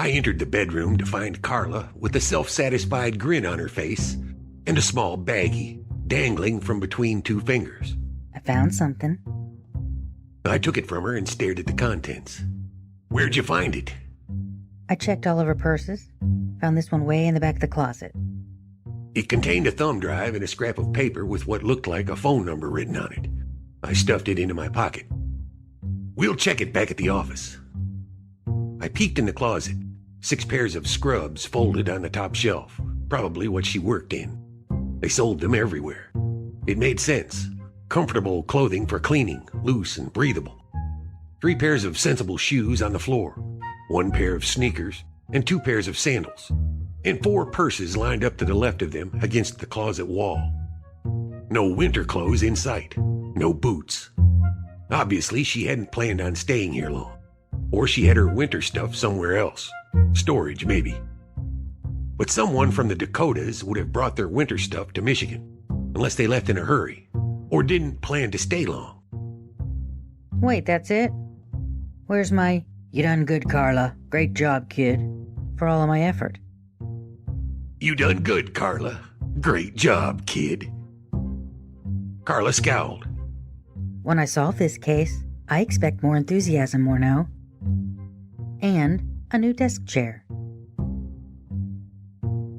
I entered the bedroom to find Carla with a self-satisfied grin on her face and a small baggie dangling from between two fingers. I found something. I took it from her and stared at the contents. Where'd you find it? I checked all of her purses. Found this one way in the back of the closet. It contained a thumb drive and a scrap of paper with what looked like a phone number written on it. I stuffed it into my pocket. We'll check it back at the office. I peeked in the closet. 6 pairs of scrubs folded on the top shelf, probably what she worked in. They sold them everywhere. It made sense. Comfortable clothing for cleaning, loose and breathable. 3 pairs of sensible shoes on the floor, 1 pair of sneakers, and 2 pairs of sandals, and 4 purses lined up to the left of them against the closet wall. No winter clothes in sight, no boots. Obviously, she hadn't planned on staying here long, or she had her winter stuff somewhere else. Storage, maybe. But someone from the Dakotas would have brought their winter stuff to Michigan, unless they left in a hurry, or didn't plan to stay long. Wait, that's it? Where's my, "You done good, Carla. Great job, kid," for all of my effort? You done good, Carla. Great job, kid. Carla scowled. When I solve this case, I expect more enthusiasm, Morneau. And a new desk chair.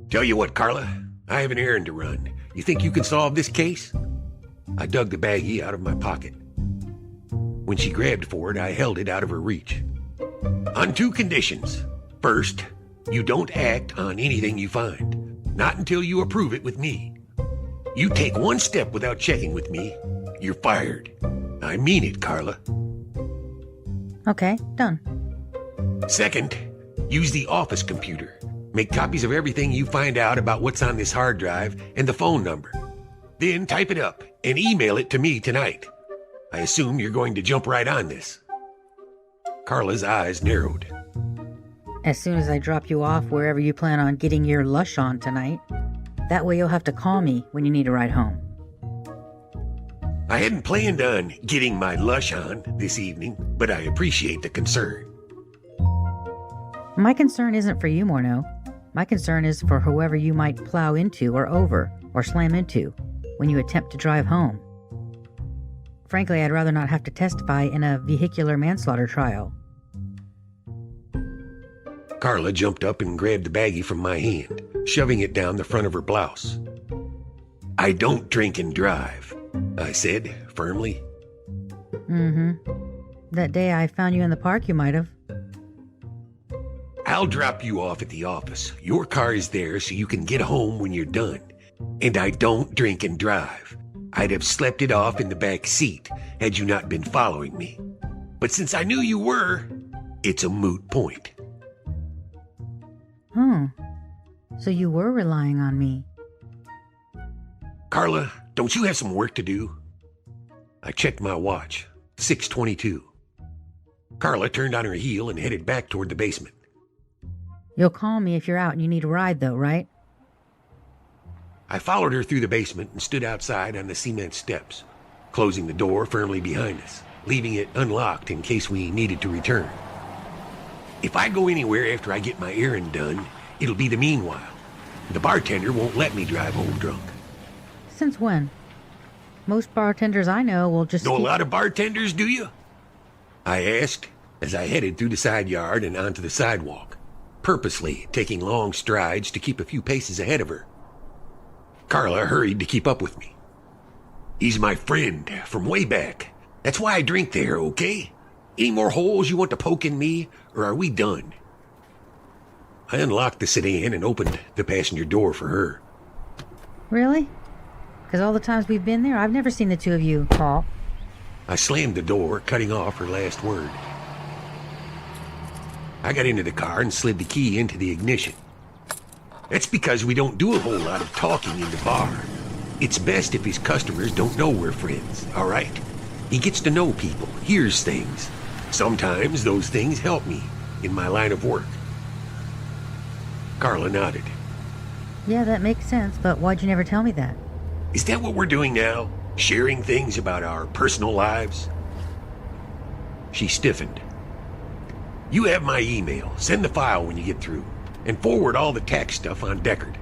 Tell you what, Carla, I have an errand to run. You think you can solve this case? I dug the baggie out of my pocket. When she grabbed for it, I held it out of her reach. On 2 conditions. First, you don't act on anything you find. Not until you approve it with me. You take 1 step without checking with me, you're fired. I mean it, Carla. Okay, done. Second, use the office computer. Make copies of everything you find out about what's on this hard drive and the phone number. Then type it up and email it to me tonight. I assume you're going to jump right on this. Carla's eyes narrowed. As soon as I drop you off wherever you plan on getting your lush on tonight. That way you'll have to call me when you need a ride home. I hadn't planned on getting my lush on this evening, but I appreciate the concern. My concern isn't for you, Morneau. My concern is for whoever you might plow into or over or slam into when you attempt to drive home. Frankly, I'd rather not have to testify in a vehicular manslaughter trial. Carla jumped up and grabbed the baggie from my hand, shoving it down the front of her blouse. I don't drink and drive, I said firmly. That day I found you in the park, you might have. I'll drop you off at the office. Your car is there so you can get home when you're done. And I don't drink and drive. I'd have slept it off in the back seat had you not been following me. But since I knew you were, it's a moot point. So you were relying on me. Carla, don't you have some work to do? I checked my watch. 6:22. Carla turned on her heel and headed back toward the basement. You'll call me if you're out and you need a ride, though, right? I followed her through the basement and stood outside on the cement steps, closing the door firmly behind us, leaving it unlocked in case we needed to return. If I go anywhere after I get my errand done, it'll be the meanwhile. The bartender won't let me drive home drunk. Since when? Most bartenders I know will just Know a lot of bartenders, do you? I asked as I headed through the side yard and onto the sidewalk, purposely taking long strides to keep a few paces ahead of her. Carla hurried to keep up with me. He's my friend from way back. That's why I drink there, okay? Any more holes you want to poke in me, or are we done? I unlocked the sedan and opened the passenger door for her. Really? Because all the times we've been there, I've never seen the two of you talk. I slammed the door, cutting off her last word. I got into the car and slid the key into the ignition. That's because we don't do a whole lot of talking in the bar. It's best if his customers don't know we're friends, all right? He gets to know people, hears things. Sometimes those things help me in my line of work. Carla nodded. Yeah, that makes sense, but why'd you never tell me that? Is that what we're doing now? Sharing things about our personal lives? She stiffened. You have my email. Send the file when you get through, and forward all the tax stuff on Deckard.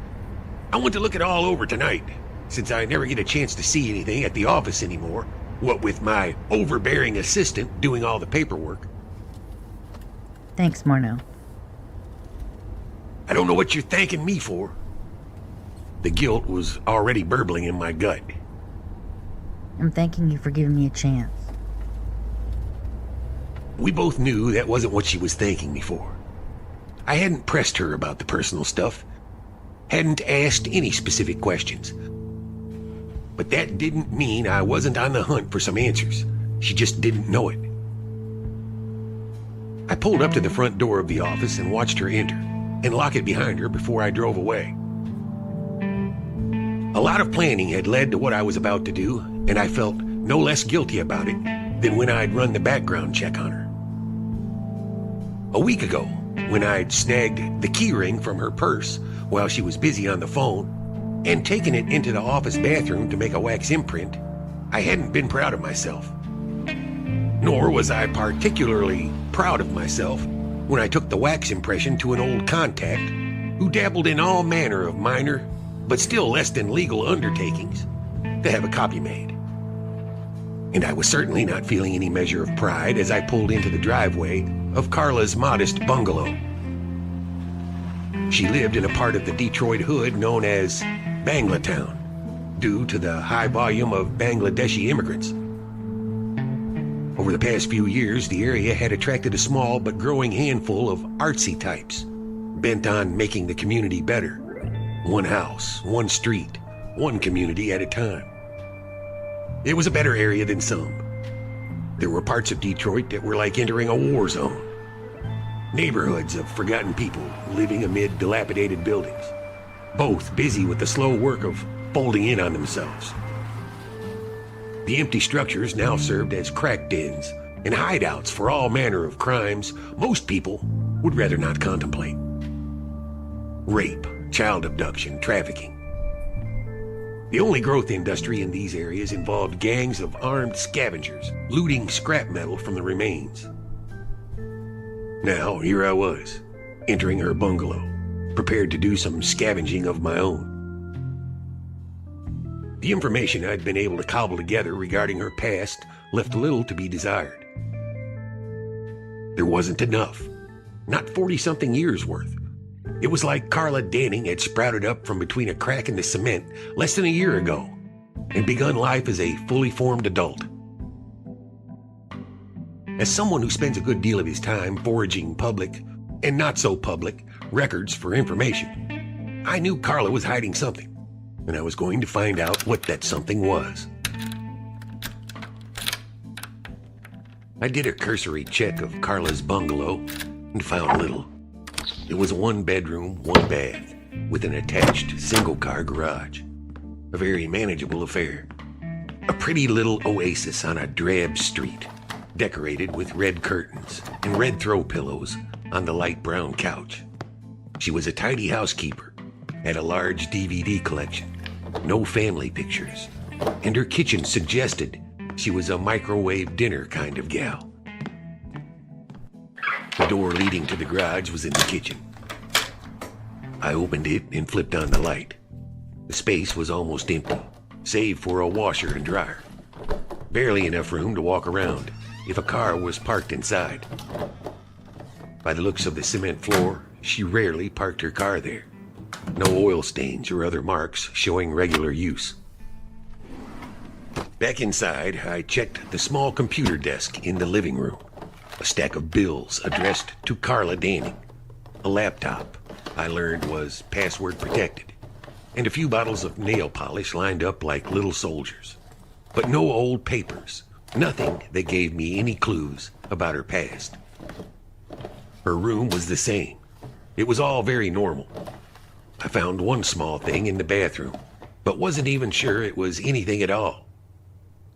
I want to look it all over tonight, since I never get a chance to see anything at the office anymore, what with my overbearing assistant doing all the paperwork. Thanks, Morneau. I don't know what you're thanking me for. The guilt was already burbling in my gut. I'm thanking you for giving me a chance. We both knew that wasn't what she was thanking me for. I hadn't pressed her about the personal stuff, hadn't asked any specific questions. But that didn't mean I wasn't on the hunt for some answers. She just didn't know it. I pulled up to the front door of the office and watched her enter and lock it behind her before I drove away. A lot of planning had led to what I was about to do, and I felt no less guilty about it than when I'd run the background check on her. A week ago, when I'd snagged the keyring from her purse while she was busy on the phone and taken it into the office bathroom to make a wax imprint, I hadn't been proud of myself. Nor was I particularly proud of myself when I took the wax impression to an old contact who dabbled in all manner of minor, but still less than legal undertakings to have a copy made. And I was certainly not feeling any measure of pride as I pulled into the driveway of Carla's modest bungalow. She lived in a part of the Detroit hood known as Banglatown, due to the high volume of Bangladeshi immigrants. Over the past few years, the area had attracted a small but growing handful of artsy types, bent on making the community better. One house, one street, one community at a time. It was a better area than some. There were parts of Detroit that were like entering a war zone. Neighborhoods of forgotten people living amid dilapidated buildings, both busy with the slow work of folding in on themselves. The empty structures now served as crack dens and hideouts for all manner of crimes most people would rather not contemplate. Rape, child abduction, trafficking. The only growth industry in these areas involved gangs of armed scavengers looting scrap metal from the remains. Now, here I was, entering her bungalow, prepared to do some scavenging of my own. The information I'd been able to cobble together regarding her past left little to be desired. There wasn't enough, not 40-something years worth. It was like Carla Danning had sprouted up from between a crack in the cement less than a year ago and begun life as a fully formed adult. As someone who spends a good deal of his time foraging public and not so public records for information, I knew Carla was hiding something, and I was going to find out what that something was. I did a cursory check of Carla's bungalow and found little. It was a one-bedroom, one-bath, with an attached single-car garage. A very manageable affair. A pretty little oasis on a drab street, decorated with red curtains and red throw pillows on the light brown couch. She was a tidy housekeeper, had a large DVD collection, no family pictures, and her kitchen suggested she was a microwave dinner kind of gal. The door leading to the garage was in the kitchen. I opened it and flipped on the light. The space was almost empty, save for a washer and dryer. Barely enough room to walk around if a car was parked inside. By the looks of the cement floor, she rarely parked her car there. No oil stains or other marks showing regular use. Back inside, I checked the small computer desk in the living room. A stack of bills addressed to Carla Danning. A laptop, I learned, was password protected. And a few bottles of nail polish lined up like little soldiers. But no old papers. Nothing that gave me any clues about her past. Her room was the same. It was all very normal. I found one small thing in the bathroom, but wasn't even sure it was anything at all.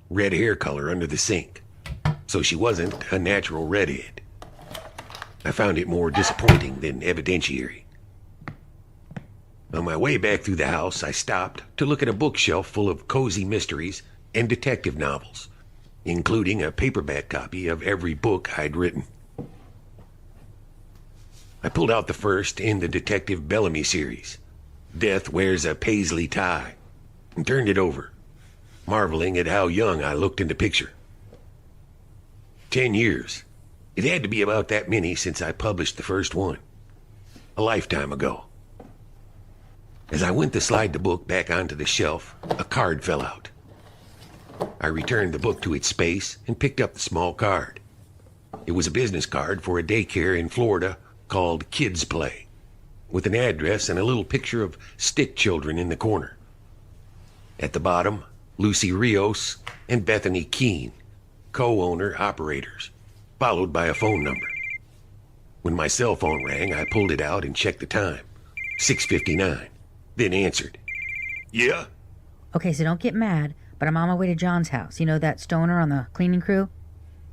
Red hair color under the sink, so she wasn't a natural redhead. I found it more disappointing than evidentiary. On my way back through the house, I stopped to look at a bookshelf full of cozy mysteries and detective novels, including a paperback copy of every book I'd written. I pulled out the first in the Detective Bellamy series, Death Wears a Paisley Tie, and turned it over, marveling at how young I looked in the picture. 10 years. It had to be about that many since I published the first one. A lifetime ago. As I went to slide the book back onto the shelf, a card fell out. I returned the book to its space and picked up the small card. It was a business card for a daycare in Florida called Kids Play, with an address and a little picture of stick children in the corner. At the bottom, Lucy Rios and Bethany Keene, co-owner operators, followed by a phone number. When my cell phone rang, I pulled it out and checked the time. 6:59, then answered. Yeah? Okay, so don't get mad, but I'm on my way to John's house. You know that stoner on the cleaning crew?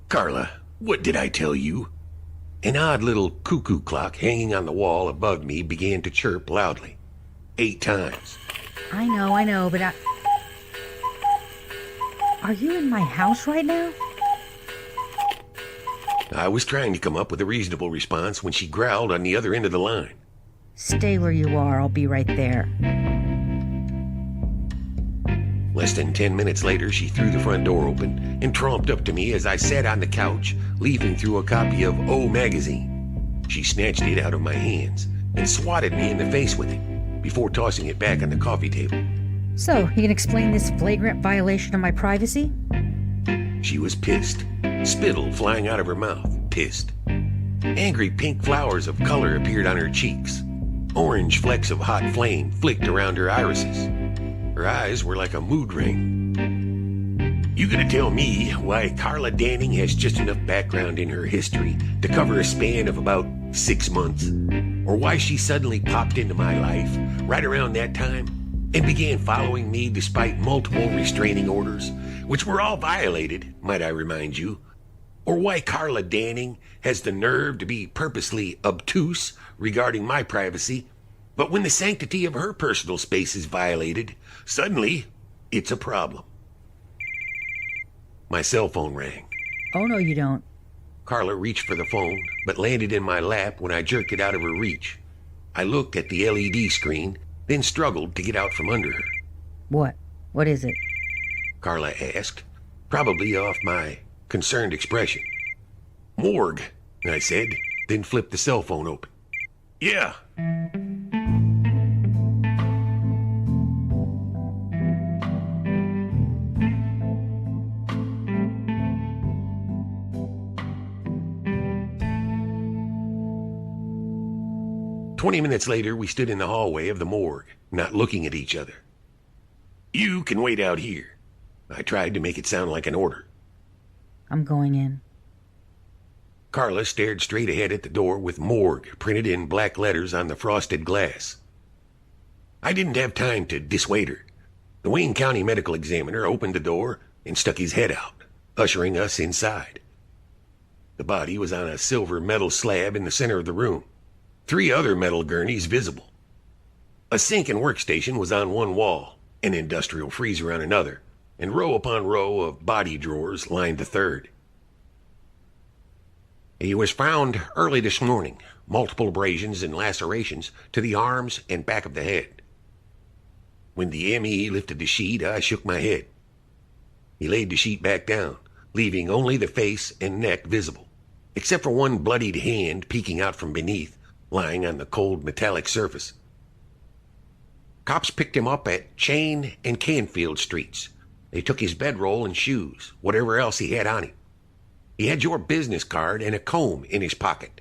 Carla, what did I tell you? An odd little cuckoo clock hanging on the wall above me began to chirp loudly. 8 times. I know, but Are you in my house right now? I was trying to come up with a reasonable response when she growled on the other end of the line. Stay where you are, I'll be right there. Less than 10 minutes later, she threw the front door open and tromped up to me as I sat on the couch, leafing through a copy of O magazine. She snatched it out of my hands and swatted me in the face with it before tossing it back on the coffee table. So, you can explain this flagrant violation of my privacy? She was pissed, spittle flying out of her mouth, pissed. Angry pink flowers of color appeared on her cheeks. Orange flecks of hot flame flicked around her irises. Her eyes were like a mood ring. You gonna tell me why Carla Danning has just enough background in her history to cover a span of about 6 months? Or why she suddenly popped into my life right around that time and began following me despite multiple restraining orders, which were all violated, might I remind you? Or why Carla Danning has the nerve to be purposely obtuse regarding my privacy, but when the sanctity of her personal space is violated, suddenly it's a problem. My cell phone rang. Oh, no, you don't. Carla reached for the phone, but landed in my lap when I jerked it out of her reach. I looked at the LED screen, then struggled to get out from under her. What? What is it? Carla asked, probably off my concerned expression. Morgue, I said, then flipped the cell phone open. Yeah. "20 minutes later, we stood in the hallway of the morgue, not looking at each other. You can wait out here. I tried to make it sound like an order. I'm going in. Carla stared straight ahead at the door with morgue printed in black letters on the frosted glass. I didn't have time to dissuade her. The Wayne County medical examiner opened the door and stuck his head out, ushering us inside. The body was on a silver metal slab in the center of the room. 3 other metal gurneys visible. A sink and workstation was on one wall, an industrial freezer on another, and row upon row of body drawers lined the third. He was found early this morning, multiple abrasions and lacerations to the arms and back of the head. When the ME lifted the sheet, I shook my head. He laid the sheet back down, leaving only the face and neck visible, except for one bloodied hand peeking out from beneath, lying on the cold metallic surface. Cops picked him up at Chain and Canfield Streets. They took his bedroll and shoes, whatever else he had on him. He had your business card and a comb in his pocket.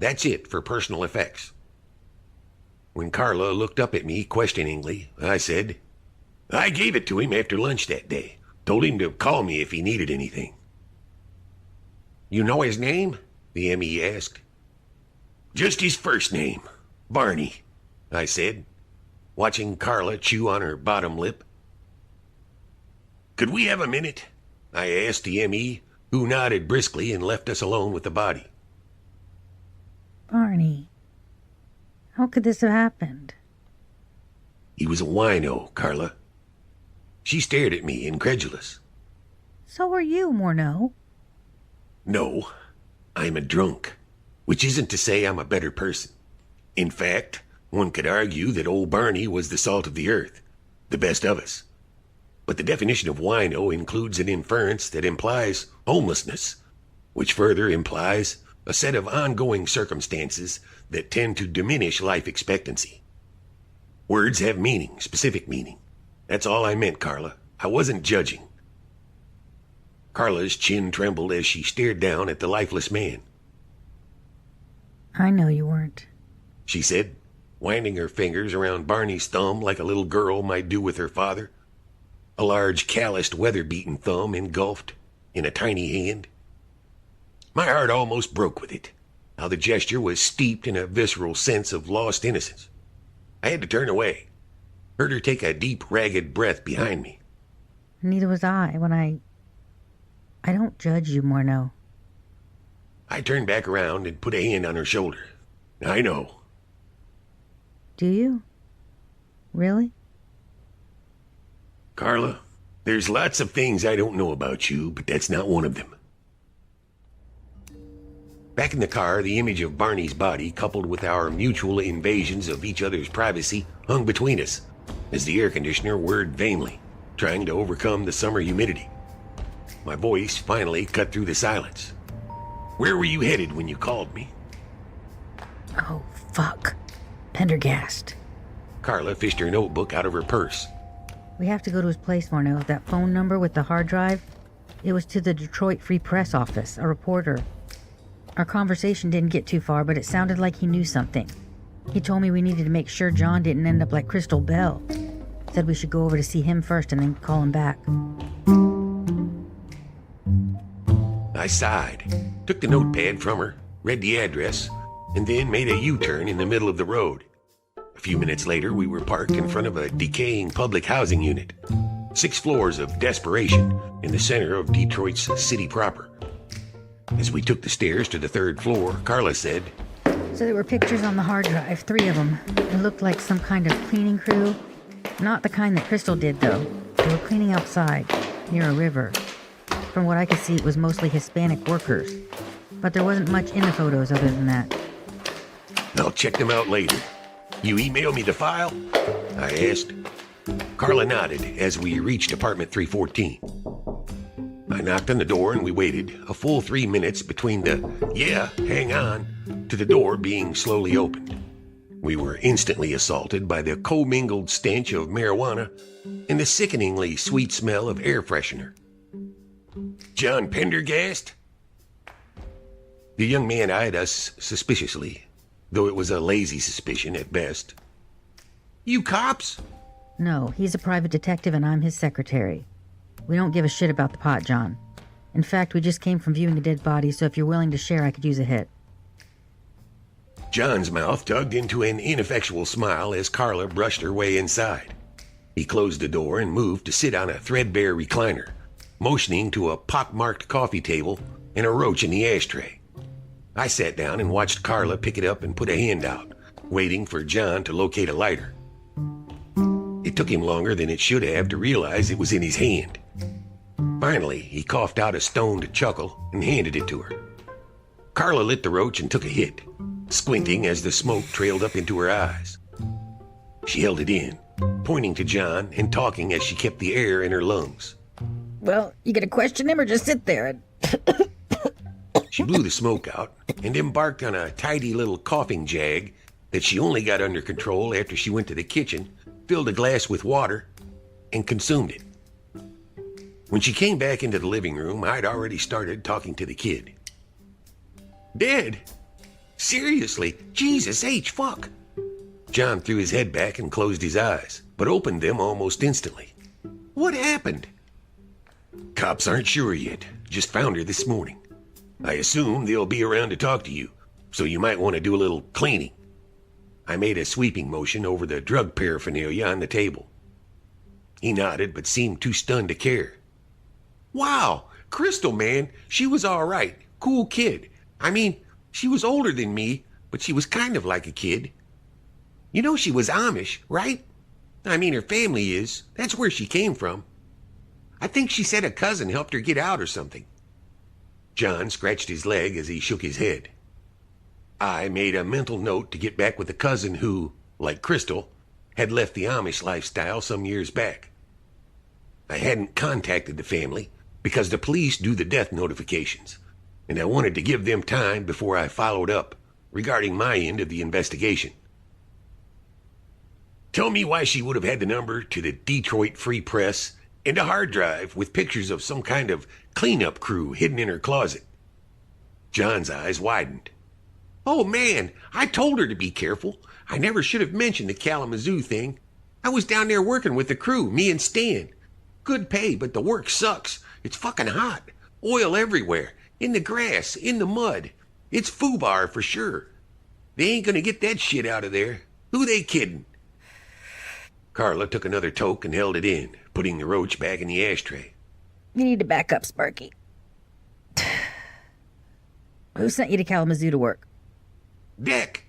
That's it for personal effects. When Carla looked up at me questioningly, I said, I gave it to him after lunch that day. Told him to call me if he needed anything. You know his name? The ME asked. Just his first name, Barney, I said, watching Carla chew on her bottom lip. Could we have a minute? I asked the ME, who nodded briskly and left us alone with the body. Barney, how could this have happened? He was a wino, Carla. She stared at me, incredulous. So are you, Morneau. No, I'm a drunk. Which isn't to say I'm a better person. In fact, one could argue that old Barney was the salt of the earth, the best of us. But the definition of wino includes an inference that implies homelessness, which further implies a set of ongoing circumstances that tend to diminish life expectancy. Words have meaning, specific meaning. That's all I meant, Carla. I wasn't judging. Carla's chin trembled as she stared down at the lifeless man. I know you weren't, She said, winding her fingers around Barney's thumb like a little girl might do with her father. A large, calloused, weather-beaten thumb engulfed in a tiny hand. My heart almost broke with it. How the gesture was steeped in a visceral sense of lost innocence. I had to turn away. Heard her take a deep, ragged breath behind me. Neither was I when I don't judge you, Morneau. I turned back around and put a hand on her shoulder. I know. Do you? Really? Carla, there's lots of things I don't know about you, but that's not one of them. Back in the car, the image of Barney's body, coupled with our mutual invasions of each other's privacy, hung between us, as the air conditioner whirred vainly, trying to overcome the summer humidity. My voice finally cut through the silence. Where were you headed when you called me? Oh, fuck. Pendergast. Carla fished her notebook out of her purse. We have to go to his place, Morneau. That phone number with the hard drive, it was to the Detroit Free Press office, a reporter. Our conversation didn't get too far, but it sounded like he knew something. He told me we needed to make sure John didn't end up like Crystal Bell. Said we should go over to see him first and then call him back. I sighed, took the notepad from her, read the address, and then made a U-turn in the middle of the road. A few minutes later, we were parked in front of a decaying public housing unit. 6 floors of desperation in the center of Detroit's city proper. As we took the stairs to the 3rd floor, Carla said, So there were pictures on the hard drive, 3 of them. It looked like some kind of cleaning crew. Not the kind that Crystal did, though. They were cleaning outside, near a river. From what I could see, it was mostly Hispanic workers. But there wasn't much in the photos other than that. I'll check them out later. You email me the file? I asked. Carla nodded as we reached apartment 314. I knocked on the door and we waited a full 3 minutes between the, "Yeah, hang on," to the door being slowly opened. We were instantly assaulted by the commingled stench of marijuana and the sickeningly sweet smell of air freshener. John Pendergast? The young man eyed us suspiciously, though it was a lazy suspicion at best. You cops? No, he's a private detective and I'm his secretary. We don't give a shit about the pot, John. In fact, we just came from viewing a dead body, so if you're willing to share, I could use a hit. John's mouth tugged into an ineffectual smile as Carla brushed her way inside. He closed the door and moved to sit on a threadbare recliner, motioning to a pockmarked coffee table and a roach in the ashtray. I sat down and watched Carla pick it up and put a hand out, waiting for John to locate a lighter. It took him longer than it should have to realize it was in his hand. Finally, he coughed out a stoned chuckle and handed it to her. Carla lit the roach and took a hit, squinting as the smoke trailed up into her eyes. She held it in, pointing to John and talking as she kept the air in her lungs. Well, you gonna question him or just sit there and... She blew the smoke out and embarked on a tidy little coughing jag that she only got under control after she went to the kitchen, filled a glass with water, and consumed it. When she came back into the living room, I'd already started talking to the kid. Dead? Seriously? Jesus H, fuck. John threw his head back and closed his eyes, but opened them almost instantly. What happened? Cops aren't sure yet. Just found her this morning. I assume they'll be around to talk to you, so you might want to do a little cleaning. I made a sweeping motion over the drug paraphernalia on the table. He nodded, but seemed too stunned to care. Wow, Crystal, man, she was all right. Cool kid. I mean, she was older than me, but she was kind of like a kid. You know she was Amish, right? I mean, her family is. That's where she came from. I think she said a cousin helped her get out or something. John scratched his leg as he shook his head. I made a mental note to get back with a cousin who, like Crystal, had left the Amish lifestyle some years back. I hadn't contacted the family because the police do the death notifications, and I wanted to give them time before I followed up regarding my end of the investigation. Tell me why she would have had the number to the Detroit Free Press and a hard drive with pictures of some kind of cleanup crew hidden in her closet. John's eyes widened. Oh man, I told her to be careful. I never should have mentioned the Kalamazoo thing. I was down there working with the crew, me and Stan. Good pay, but the work sucks. It's fucking hot. Oil everywhere. In the grass, in the mud. It's foobar for sure. They ain't gonna get that shit out of there. Who they kidding? Carla took another toke and held it in, putting the roach back in the ashtray. You need to back up, Sparky. Who sent you to Kalamazoo to work? Deck.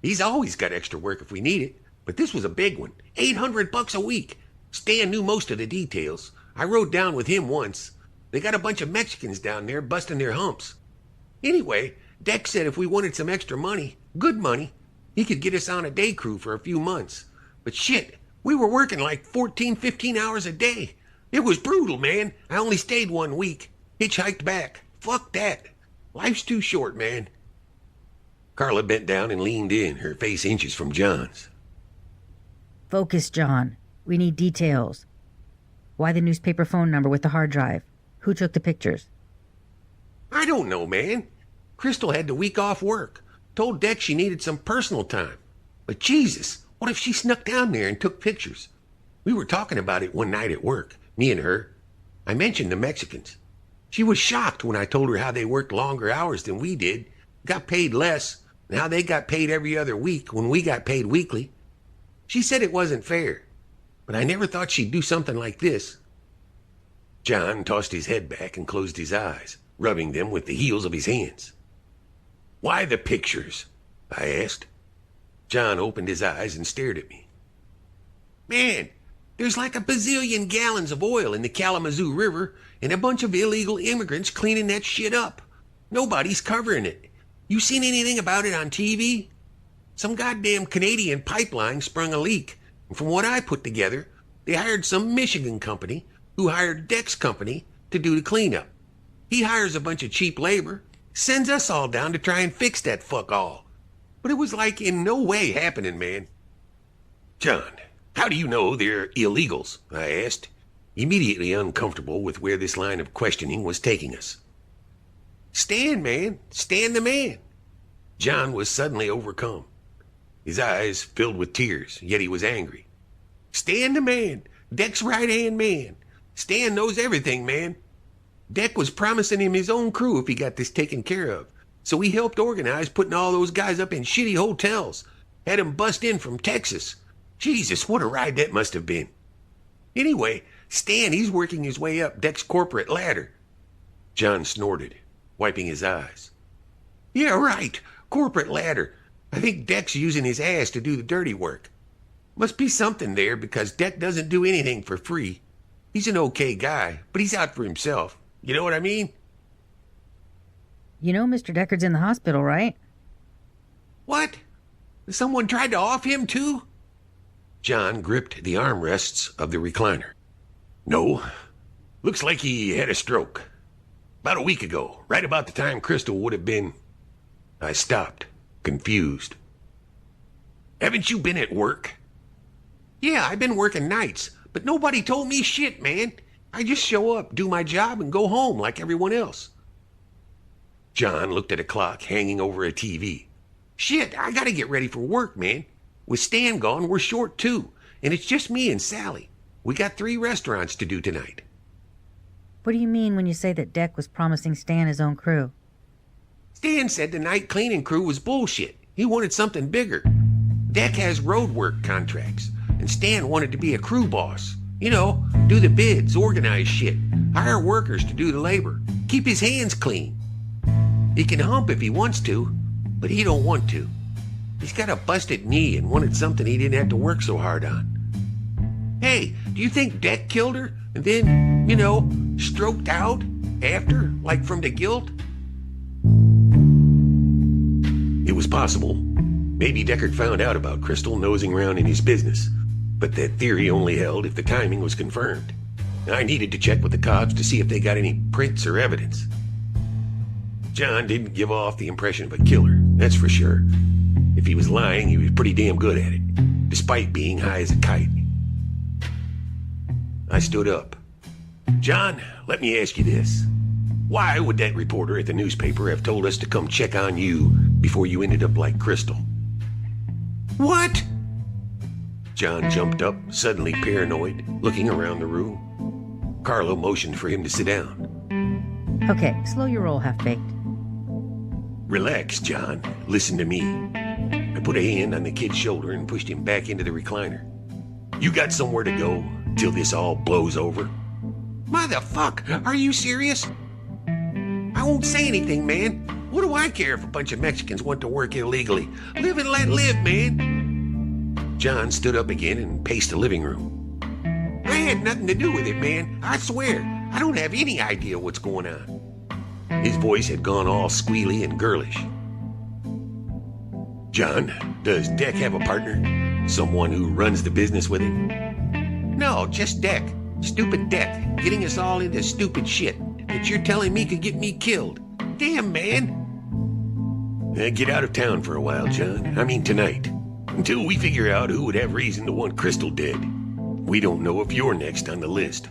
He's always got extra work if we need it, but this was a big one. $800 a week. Stan knew most of the details. I rode down with him once. They got a bunch of Mexicans down there busting their humps. Anyway, Deck said if we wanted some extra money, good money, he could get us on a day crew for a few months. But shit, we were working like 14, 15 hours a day. It was brutal, man. I only stayed 1 week. Hitchhiked back. Fuck that. Life's too short, man. Carla bent down and leaned in, her face inches from John's. Focus, John. We need details. Why the newspaper phone number with the hard drive? Who took the pictures? I don't know, man. Crystal had the week off work. Told Deck she needed some personal time. But Jesus, what if she snuck down there and took pictures? We were talking about it one night at work, me and her. I mentioned the Mexicans. She was shocked when I told her how they worked longer hours than we did, got paid less, and how they got paid every other week when we got paid weekly. She said it wasn't fair, but I never thought she'd do something like this. John tossed his head back and closed his eyes, rubbing them with the heels of his hands. Why the pictures? I asked. John opened his eyes and stared at me. Man, there's like a bazillion gallons of oil in the Kalamazoo River and a bunch of illegal immigrants cleaning that shit up. Nobody's covering it. You seen anything about it on TV? Some goddamn Canadian pipeline sprung a leak, and from what I put together, they hired some Michigan company who hired Deck's company to do the cleanup. He hires a bunch of cheap labor, sends us all down to try and fix that fuck all. But it was like in no way happening, man. John, how do you know they're illegals? I asked, immediately uncomfortable with where this line of questioning was taking us. Stan, man. Stan the man. John was suddenly overcome. His eyes filled with tears, yet he was angry. Stan the man. Deck's right-hand man. Stan knows everything, man. Deck was promising him his own crew if he got this taken care of. So he helped organize putting all those guys up in shitty hotels. Had 'em bust in from Texas. Jesus, what a ride that must have been. Anyway, Stan, he's working his way up Deck's corporate ladder. John snorted, wiping his eyes. Yeah, right. Corporate ladder. I think Deck's using his ass to do the dirty work. Must be something there because Deck doesn't do anything for free. He's an okay guy, but he's out for himself. You know what I mean? You know Mr. Deckard's in the hospital, right? What? Someone tried to off him too? John gripped the armrests of the recliner. No. Looks like he had a stroke. About a week ago, right about the time Crystal would have been... I stopped, confused. Haven't you been at work? Yeah, I've been working nights, but nobody told me shit, man. I just show up, do my job, and go home like everyone else. John looked at a clock hanging over a TV. Shit, I gotta get ready for work, man. With Stan gone, we're short too, and it's just me and Sally. We got 3 restaurants to do tonight. What do you mean when you say that Deck was promising Stan his own crew? Stan said the night cleaning crew was bullshit. He wanted something bigger. Deck has road work contracts, and Stan wanted to be a crew boss. You know, do the bids, organize shit, hire workers to do the labor, keep his hands clean. He can hump if he wants to, but he don't want to. He's got a busted knee and wanted something he didn't have to work so hard on. Hey, do you think Deck killed her and then, stroked out after, like from the guilt? It was possible. Maybe Deckard found out about Crystal nosing around in his business, but that theory only held if the timing was confirmed. I needed to check with the cops to see if they got any prints or evidence. John didn't give off the impression of a killer, that's for sure. If he was lying, he was pretty damn good at it, despite being high as a kite. I stood up. John, let me ask you this. Why would that reporter at the newspaper have told us to come check on you before you ended up like Crystal? What? John jumped up, suddenly paranoid, looking around the room. Carla motioned for him to sit down. Okay, slow your roll, Half-Baked. Relax, John. Listen to me. I put a hand on the kid's shoulder and pushed him back into the recliner. You got somewhere to go till this all blows over? Motherfuck, are you serious? I won't say anything, man. What do I care if a bunch of Mexicans want to work illegally? Live and let live, man. John stood up again and paced the living room. I had nothing to do with it, man. I swear. I don't have any idea what's going on. His voice had gone all squealy and girlish. John, does Deck have a partner? Someone who runs the business with him? No, just Deck. Stupid Deck, getting us all into stupid shit that you're telling me could get me killed. Damn, man. Get out of town for a while, John. I mean tonight. Until we figure out who would have reason to want Crystal dead. We don't know if you're next on the list.